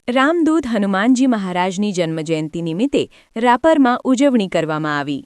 રામદૂત હનુમાનજી મહારાજની જન્મજયંતિ નિમિત્તે રાપરમાં ઉજવણી કરવામાં આવી.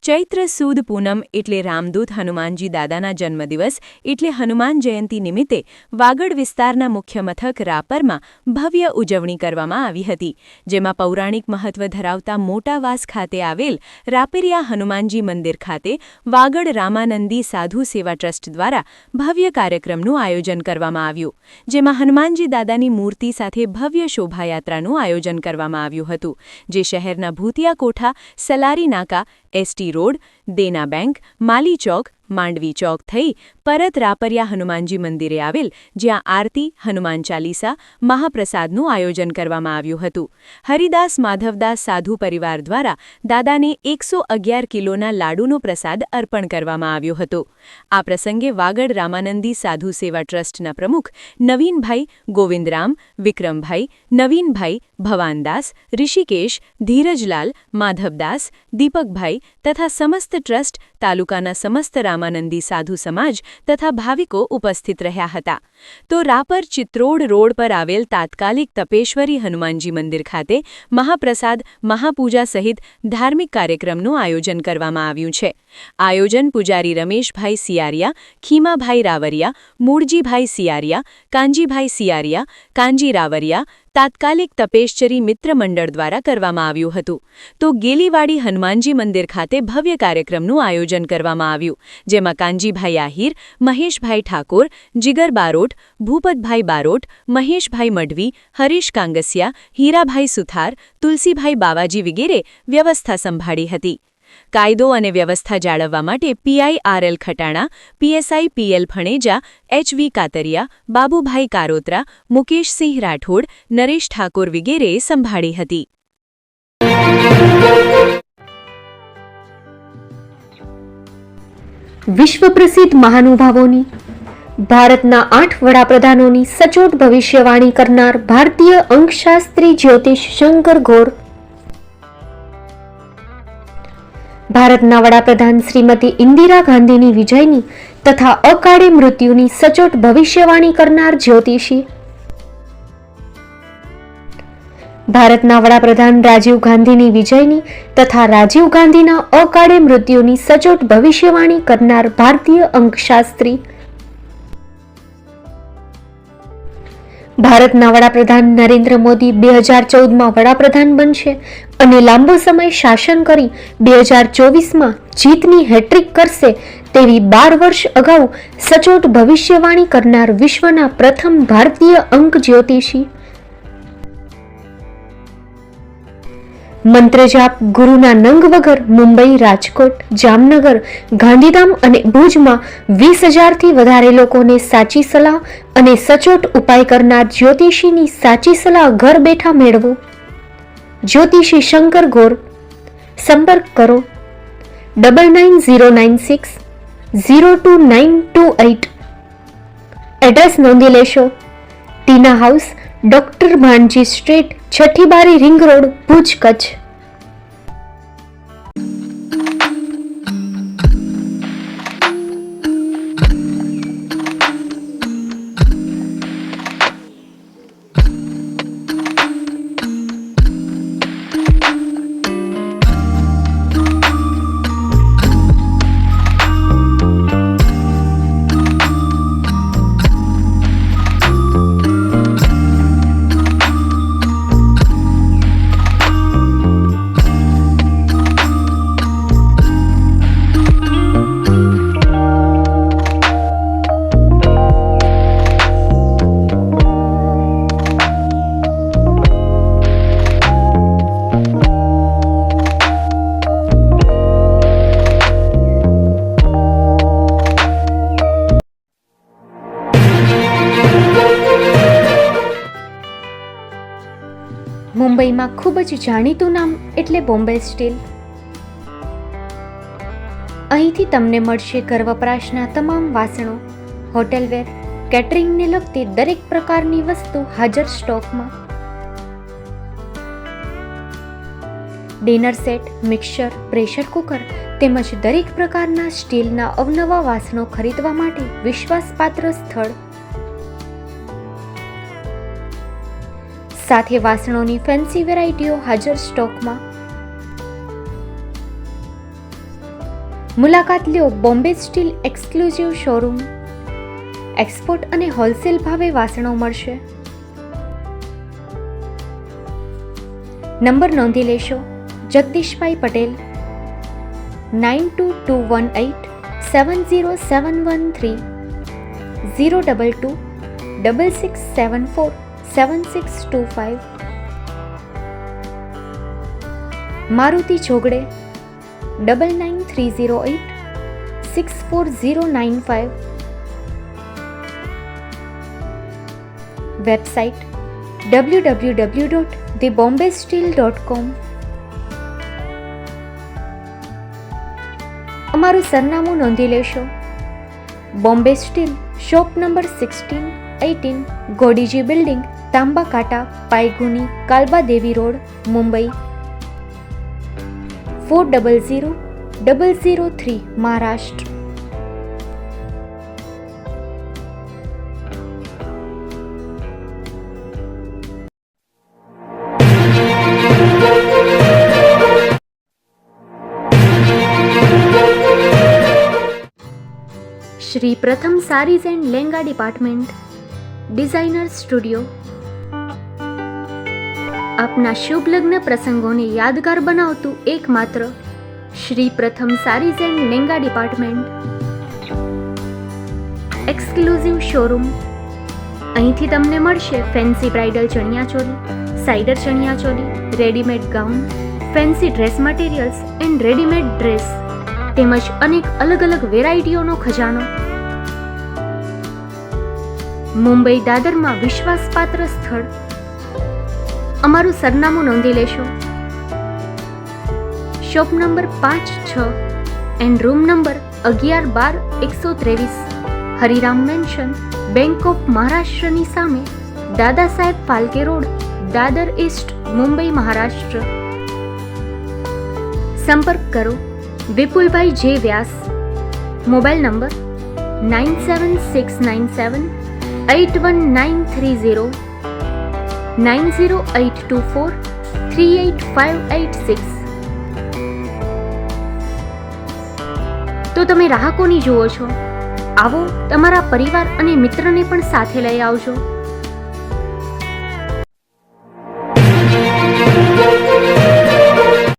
ચૈત્ર સુદ પૂનમ એટલે રામદૂત હનુમાનજી દાદાના જન્મદિવસ એટલે હનુમાન જયંતિ નિમિત્તે વાગડ વિસ્તારના મુખ્ય મથક રાપરમાં ભવ્ય ઉજવણી કરવામાં આવી હતી, જેમાં પૌરાણિક મહત્વ ધરાવતા મોટાવાસ ખાતે આવેલ રાપરિયા હનુમાનજી મંદિર ખાતે વાગડ રામાનંદી સાધુ સેવા ટ્રસ્ટ દ્વારા ભવ્ય કાર્યક્રમનું આયોજન કરવામાં આવ્યું, જેમાં હનુમાનજી દાદાની મૂર્તિ સાથે ભવ્ય શોભાયાત્રાનું આયોજન કરવામાં આવ્યું હતું, જે શહેરના ભૂતિયા કોઠા, સલારી નાકા, એસટી રોડ, દેના બેંક, માલી ચોક, માંડવી ચોક થઈ પરત રાપરિયા હનુમાનજી મંદિરે આવેલ, જ્યાં આરતી, હનુમાન ચાલીસા, મહાપ્રસાદનું આયોજન કરવામાં આવ્યું હતું. હરિદાસ માધવદાસ સાધુ પરિવાર દ્વારા દાદાને 111 કિલોના લાડુનો પ્રસાદ અર્પણ કરવામાં આવ્યો હતો. આ પ્રસંગે વાગડ રામાનંદી સાધુ સેવા ટ્રસ્ટના પ્રમુખ નવીનભાઈ, ગોવિંદરામ, વિક્રમભાઈ, નવીનભાઈ, ભવાનદાસ, ઋષિકેશ, ધીરજલાલ, માધવદાસ, દીપકભાઈ તથા સમસ્ત ટ્રસ્ટ, તાલુકાના સમસ્ત રામાનંદી સાધુ સમાજ તથા ભાવિકો ઉપસ્થિત રહ્યા હતા. તો રાપર ચિત્રોડ રોડ પર આવેલ તાત્કાલિક તપેશ્વરી હનુમાનજી મંદિર ખાતે મહાપ્રસાદ, મહાપૂજા સહિત ધાર્મિક કાર્યક્રમનું આયોજન કરવામાં આવ્યું છે. આયોજન પૂજારી રમેશભાઈ સિયારિયા, ખીમાભાઈ રાવરિયા, મૂળજીભાઈ સિયારિયા, કાંજીભાઈ સિયારિયા, કાંજી રાવરિયા, તાત્કાલિક તપેશ્ચરી મિત્ર મંડળ દ્વારા કરવામાં આવ્યું હતું. તો ગેલીવાડી હનુમાનજી મંદિર ખાતે ભવ્ય કાર્યક્રમનું આયોજન કરવામાં આવ્યું, જેમાં કાંજીભાઈ આહિર, મહેશભાઈ ઠાકોર, જીગર બારોટ, ભૂપતભાઈ બારોટ, મહેશભાઈ મઢવી, હરીશ કાંગસિયા, હીરાભાઈ સુથાર, તુલસીભાઈ બાવાજી વગેરે વ્યવસ્થા સંભાળી હતી. કાયદો અને વ્યવસ્થા જાળવવા માટે PI RL Khatana, PSI PL Phaneja, HV Katariya, Babubhai Karotra, Mukeshsinh Rathod, Naresh Thakor વગેરેએ સંભાળી હતી. વિશ્વ પ્રસિદ્ધ મહાનુભાવોની, ભારતના 8 વડાપ્રધાનોની સચોટ ભવિષ્યવાણી કરનાર ભારતીય અંકશાસ્ત્રી જ્યોતિષ શંકર ગોર, ભારતના વડાપ્રધાન શ્રીમતી ઇન્દિરા ગાંધીની વિજયની તથા અકાળે મૃત્યુની સચોટ ભવિષ્યવાણી કરનાર જ્યોતિષી, ભારતના વડાપ્રધાન રાજીવ ગાંધીની વિજયની તથા રાજીવ ગાંધીના અકાળે મૃત્યુની સચોટ ભવિષ્યવાણી કરનાર ભારતીય અંકશાસ્ત્રી, ભારતના વડાપ્રધાન નરેન્દ્ર મોદી 2014માં વડાપ્રધાન બનશે અને લાંબો સમય શાસન કરી 2024માં જીતની હેટ્રિક કરશે તેવી 12 વર્ષ અગાઉ સચોટ ભવિષ્યવાણી કરનાર વિશ્વના પ્રથમ ભારતીય અંક જ્યોતિષી, મંત્રજાપ ગુરુના નંગ વગર મુંબઈ, રાજકોટ, જામનગર, ગાંધીધામ અને ભુજમાં 20,000થી વધારે લોકોને સાચી સલાહ અને સચોટ ઉપાય કરનાર જ્યોતિષીની સાચી સલાહ ઘર બેઠા મેળવો. જ્યોતિષી શંકર ગોર. સંપર્ક કરો 9909602928. એડ્રેસ નોંધી લેશો. ટીના હાઉસ, ડોક્ટર ભાણજી સ્ટ્રીટ, છઠ્ઠી બારી, રિંગ રોડ, ભુજ, કચ્છ. મુંબઈમાં ખૂબ જ જાણીતું નામ એટલે બોમ્બે સ્ટીલ. અહીંથી તમને મળશે ઘર વપરાશના તમામ વાસણો, હોટેલવેર, કેટરિંગને લગતી દરેક પ્રકારની વસ્તુ હાજર સ્ટોકમાં. Dinner set, mixer, pressure cooker તેમજ દરેક પ્રકારના સ્ટીલના અવનવા વાસણો ખરીદવા માટે વિશ્વાસપાત્ર સ્થળ. સાથે વાસણોની ફેન્સી વેરાયટીઓ હાજર સ્ટોકમાં. મુલાકાત લ્યો Bombay steel exclusive showroom. Export અને હોલસેલ ભાવે વાસણો મળશે. નંબર નોંધી લેશો. જગદીશભાઈ પટેલ 9221870713 022 6674 7625. મારુતિ ચોગડે 999308 64095. Website www.thebombasteel.com. અમારું સરનામું નોંધી લેશો. Bombay steel, shop number 16-18, Godiji building, Tamba Kanta, Paydhuni, Kalba Devi road, Mumbai 400003, Maharashtra. Shri Pratham sarees and lehenga department, designer studio. આપના શુભ લગ્ન પ્રસંગોને યાદગાર બનાવતું એકમાત્ર Shri Pratham sarees and lehenga department, exclusive showroom. અહીંથી તમને મળશે fancy bridal chaniya choli, cider chaniya choli, readymade gown, fancy dress materials and readymade dress તેમજ અનેક અલગ અલગ વેરાયટીઓનો ખજાનો. મુંબઈ દાદરમાં વિશ્વાસપાત્ર સ્થળ. અમારું સરનામું નોંધી લેશો. Shop number 5-6 and room number 11-12-123, Hariram mansion, bank of મહારાષ્ટ્રની સામે, દાદા સાહેબ ફાલ્કે રોડ, દાદર ઈસ્ટ, મુંબઈ, મહારાષ્ટ્ર. સંપર્ક કરો વિપુલભાઈ જે વ્યાસ. Mobile number 9769781930 9082438586. તો તમે રાહ કોની જુઓ છો? આવો, તમારા પરિવાર અને મિત્રને પણ સાથે લઈ આવજો.